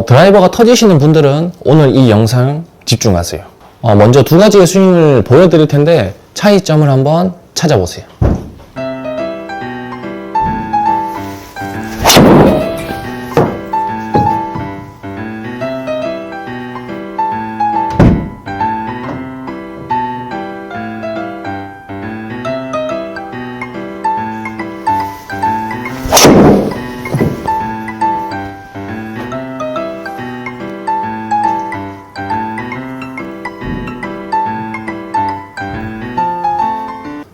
드라이버가 터지시는 분들은 오늘 이 영상 집중하세요. 먼저 두 가지의 스윙을 보여드릴 텐데 차이점을 한번 찾아보세요.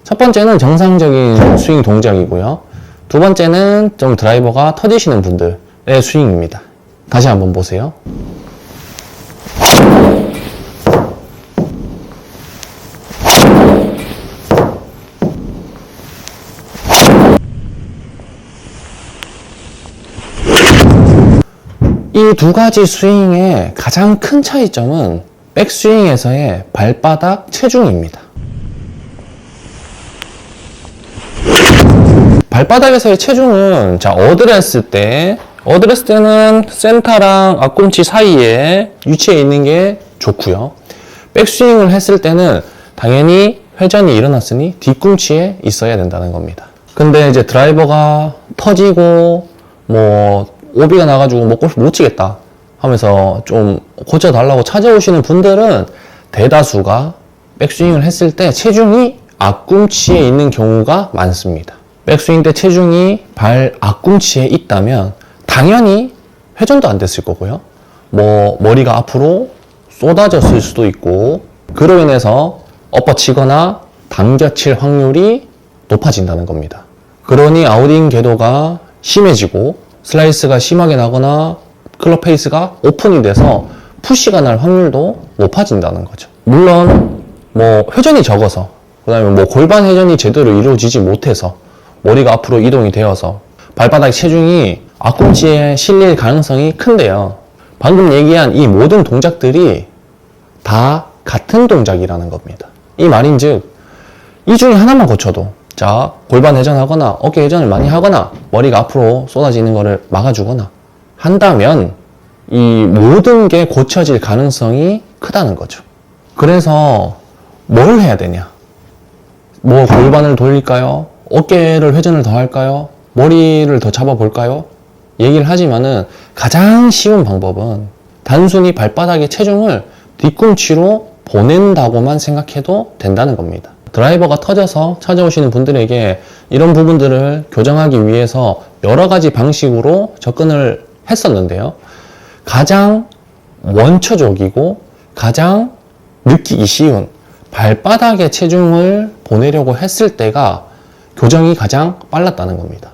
첫 번째는 정상적인 스윙 동작이고요. 두 번째는 좀 드라이버가 터지시는 분들의 스윙입니다. 다시 한번 보세요. 이 두 가지 스윙의 가장 큰 차이점은 백스윙에서의 발바닥 체중입니다. 발바닥에서의 체중은 어드레스 때는 센터랑 앞꿈치 사이에 위치해 있는 게 좋고요. 백스윙을 했을 때는 당연히 회전이 일어났으니 뒤꿈치에 있어야 된다는 겁니다. 근데 이제 드라이버가 터지고 오비가 나가지고 골프 못 치겠다 하면서 좀 고쳐달라고 찾아오시는 분들은 대다수가 백스윙을 했을 때 체중이 앞꿈치에 있는 경우가 많습니다. 백스윙 때 체중이 발 앞꿈치에 있다면 당연히 회전도 안 됐을 거고요. 머리가 앞으로 쏟아졌을 수도 있고, 그로 인해서 엎어치거나 당겨칠 확률이 높아진다는 겁니다. 그러니 아웃인 궤도가 심해지고 슬라이스가 심하게 나거나 클럽 페이스가 오픈이 돼서 푸시가 날 확률도 높아진다는 거죠. 물론 회전이 적어서, 그 다음에 골반 회전이 제대로 이루어지지 못해서 머리가 앞으로 이동이 되어서 발바닥 체중이 앞꿈치에 실릴 가능성이 큰데요. 방금 얘기한 이 모든 동작들이 다 같은 동작이라는 겁니다. 이 말인즉 이 중에 하나만 고쳐도, 골반 회전하거나 어깨 회전을 많이 하거나 머리가 앞으로 쏟아지는 것을 막아주거나 한다면 이 모든 게 고쳐질 가능성이 크다는 거죠. 그래서 뭘 해야 되냐? 골반을 돌릴까요? 어깨를 회전을 더 할까요? 머리를 더 잡아볼까요? 얘기를 하지만은 가장 쉬운 방법은 단순히 발바닥의 체중을 뒤꿈치로 보낸다고만 생각해도 된다는 겁니다. 드라이버가 터져서 찾아오시는 분들에게 이런 부분들을 교정하기 위해서 여러 가지 방식으로 접근을 했었는데요. 가장 원초적이고 가장 느끼기 쉬운 발바닥의 체중을 보내려고 했을 때가 교정이 가장 빨랐다는 겁니다.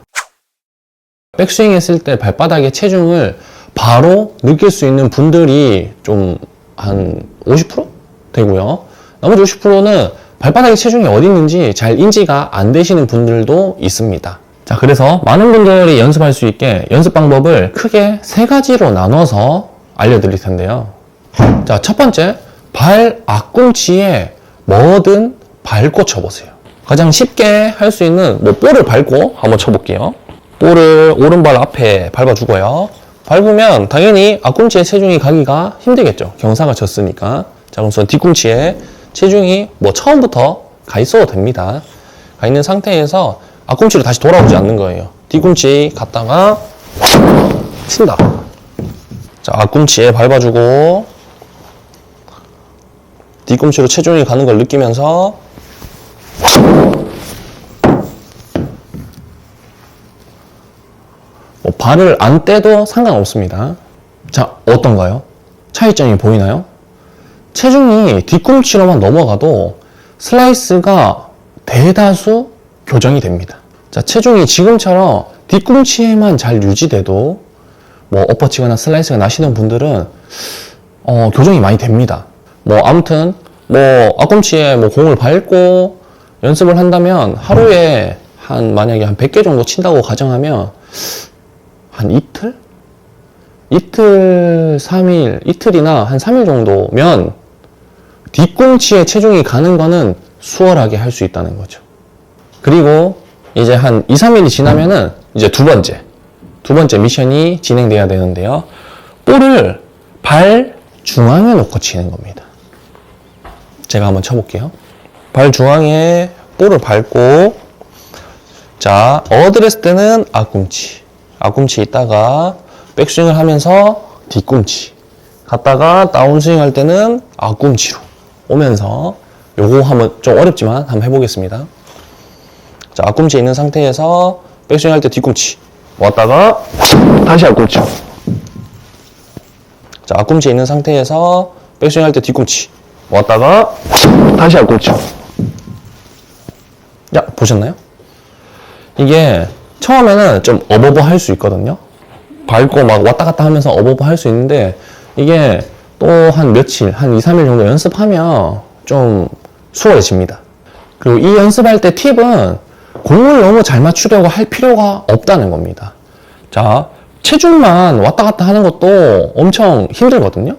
백스윙 했을 때 발바닥의 체중을 바로 느낄 수 있는 분들이 좀 한 50% 되고요. 나머지 50%는 발바닥의 체중이 어디 있는지 잘 인지가 안 되시는 분들도 있습니다. 그래서 많은 분들이 연습할 수 있게 연습 방법을 크게 세 가지로 나눠서 알려드릴 텐데요. 첫 번째, 발 앞꿈치에 뭐든 밟고 쳐보세요. 가장 쉽게 할 수 있는 볼을 밟고 한번 쳐볼게요. 볼을 오른발 앞에 밟아주고요. 밟으면 당연히 앞꿈치에 체중이 가기가 힘들겠죠. 경사가 졌으니까. 우선 뒤꿈치에 체중이 처음부터 가 있어도 됩니다. 가 있는 상태에서 앞꿈치로 다시 돌아오지 않는 거예요. 뒤꿈치 갔다가 친다. 앞꿈치에 밟아주고 뒤꿈치로 체중이 가는 걸 느끼면서 발을 안 떼도 상관없습니다. 어떤가요? 차이점이 보이나요? 체중이 뒤꿈치로만 넘어가도 슬라이스가 대다수 교정이 됩니다. 체중이 지금처럼 뒤꿈치에만 잘 유지돼도 엎어치거나 슬라이스가 나시는 분들은 교정이 많이 됩니다. 아무튼 앞꿈치에 공을 밟고 연습을 한다면 하루에 만약에 한 100개 정도 친다고 가정하면 한 이틀? 3일, 이틀이나 한 3일 정도면 뒤꿈치에 체중이 가는 거는 수월하게 할 수 있다는 거죠. 그리고 이제 한 2, 3일이 지나면은 이제 두 번째 미션이 진행돼야 되는데요. 볼을 발 중앙에 놓고 치는 겁니다. 제가 한번 쳐볼게요. 발 중앙에 볼을 밟고, 자, 어드레스 때는 앞꿈치 있다가 백스윙을 하면서 뒤꿈치 갔다가 다운스윙 할 때는 앞꿈치로 오면서, 요거 한번 좀 어렵지만 한번 해보겠습니다. 자, 앞꿈치 있는 상태에서 백스윙 할 때 뒤꿈치 왔다가 다시 앞꿈치. 자, 앞꿈치 있는 상태에서 백스윙 할 때 뒤꿈치 왔다가 다시 앞꿈치. 야, 보셨나요? 이게 처음에는 좀 어버버 할 수 있거든요. 밟고 막 왔다 갔다 하면서 어버버 할 수 있는데, 이게 또 한 며칠, 한 2, 3일 정도 연습하면 좀 수월해집니다. 그리고 이 연습할 때 팁은 공을 너무 잘 맞추려고 할 필요가 없다는 겁니다. 자, 체중만 왔다 갔다 하는 것도 엄청 힘들거든요.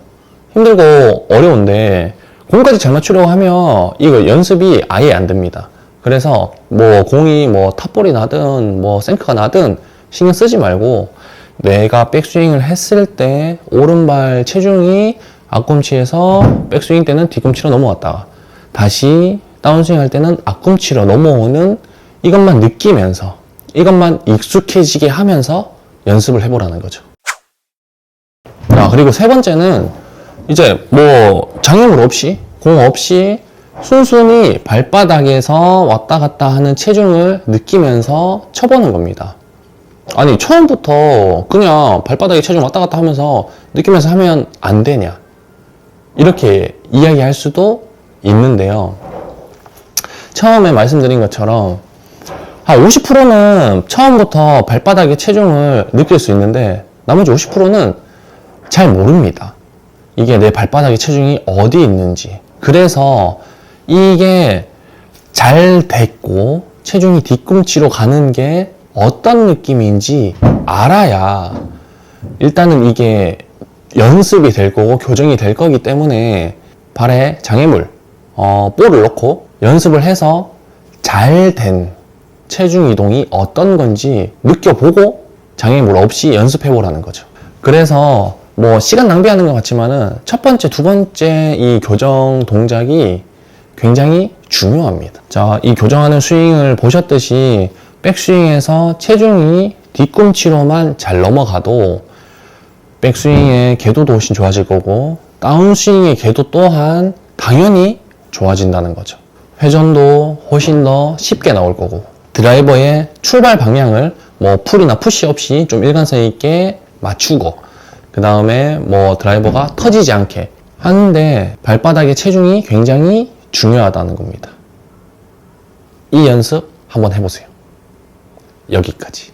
힘들고 어려운데 공까지 잘 맞추려고 하면 이거 연습이 아예 안 됩니다. 그래서 뭐 공이 뭐 탑볼이 나든 뭐 생크가 나든 신경 쓰지 말고, 내가 백스윙을 했을 때 오른발 체중이 앞꿈치에서 백스윙 때는 뒤꿈치로 넘어갔다가 다시 다운스윙 할 때는 앞꿈치로 넘어오는 이것만 느끼면서, 이것만 익숙해지게 하면서 연습을 해보라는 거죠. 자, 그리고 세 번째는 이제 뭐 장애물 없이, 공 없이 순순히 발바닥에서 왔다 갔다 하는 체중을 느끼면서 쳐보는 겁니다. 아니, 처음부터 그냥 발바닥에 체중 왔다 갔다 하면서 느끼면서 하면 안 되냐, 이렇게 이야기할 수도 있는데요. 처음에 말씀드린 것처럼 한 50%는 처음부터 발바닥에 체중을 느낄 수 있는데, 나머지 50%는 잘 모릅니다. 이게 내 발바닥에 체중이 어디 있는지. 그래서 이게 잘 됐고 체중이 뒤꿈치로 가는 게 어떤 느낌인지 알아야 일단은 이게 연습이 될 거고 교정이 될 거기 때문에, 발에 장애물, 볼을 넣고 연습을 해서 잘 된 체중 이동이 어떤 건지 느껴보고 장애물 없이 연습해 보라는 거죠. 그래서 뭐 시간 낭비하는 것 같지만은 첫 번째, 두 번째 이 교정 동작이 굉장히 중요합니다. 자, 이 교정하는 스윙을 보셨듯이 백스윙에서 체중이 뒤꿈치로만 잘 넘어가도 백스윙의 궤도도 훨씬 좋아질 거고, 다운스윙의 궤도 또한 당연히 좋아진다는 거죠. 회전도 훨씬 더 쉽게 나올 거고, 드라이버의 출발 방향을 뭐 풀이나 푸시 없이 좀 일관성 있게 맞추고, 그 다음에 뭐 드라이버가 터지지 않게 하는데 발바닥의 체중이 굉장히 중요하다는 겁니다. 이 연습 한번 해보세요. 여기까지.